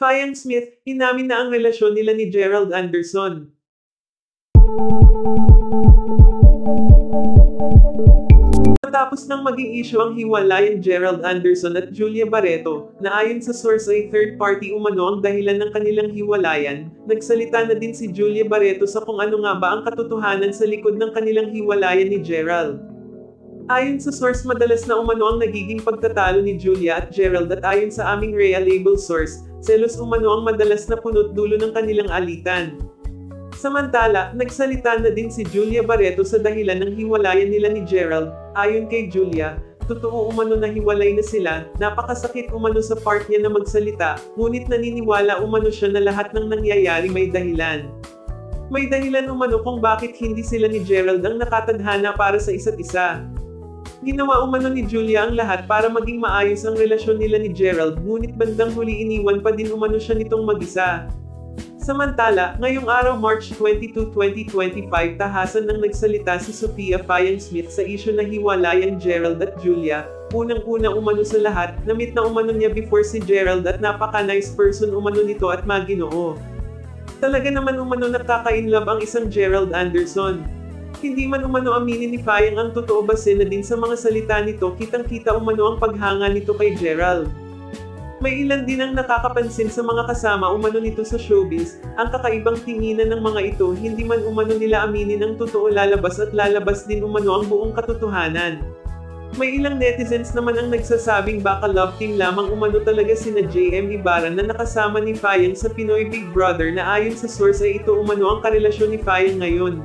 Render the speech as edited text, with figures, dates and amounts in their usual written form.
Fayang Smith, inamin na ang relasyon nila ni Gerald Anderson. Matapos nang maging issue ang hiwalayan Gerald Anderson at Julia Barreto, na ayon sa source ay third party umano ang dahilan ng kanilang hiwalayan, nagsalita na din si Julia Barreto sa kung ano nga ba ang katotohanan sa likod ng kanilang hiwalayan ni Gerald. Ayon sa source, madalas na umano ang nagiging pagtatalo ni Julia at Gerald at ayon sa aming Rhea Label source, selos umano ang madalas na punot dulo ng kanilang alitan. Samantala, nagsalita na din si Julia Barreto sa dahilan ng hiwalayan nila ni Gerald. Ayon kay Julia, totoo umano na hiwalay na sila, napakasakit umano sa part niya na magsalita, ngunit naniniwala umano siya na lahat ng nangyayari may dahilan. May dahilan umano kung bakit hindi sila ni Gerald ang nakatadhana para sa isa't isa. Ginawa umano ni Julia ang lahat para maging maayos ang relasyon nila ni Gerald, ngunit bandang huli iniwan pa din umano siya nitong mag-isa. Samantala, ngayong araw March 22, 2025 tahasan nang nagsalita si Sophia Fayang Smith sa isyu na hiwalayan Gerald at Julia. Unang-una umano sa lahat, na-meet na umano niya before si Gerald at napaka-nice person umano nito at maginoo. Talaga naman umano nakaka-inlove ang isang Gerald Anderson. Hindi man umano aminin ni Fayang ang totoo base na din sa mga salita nito, kitang-kita umano ang paghanga nito kay Gerald. May ilan din ang nakakapansin sa mga kasama umano nito sa showbiz, ang kakaibang tinginan ng mga ito, hindi man umano nila aminin ang totoo, lalabas at lalabas din umano ang buong katotohanan. May ilang netizens naman ang nagsasabing baka love team lamang umano talaga sina JM Ibarra na nakasama ni Fayang sa Pinoy Big Brother, na ayon sa source ay ito umano ang karelasyon ni Fayang ngayon.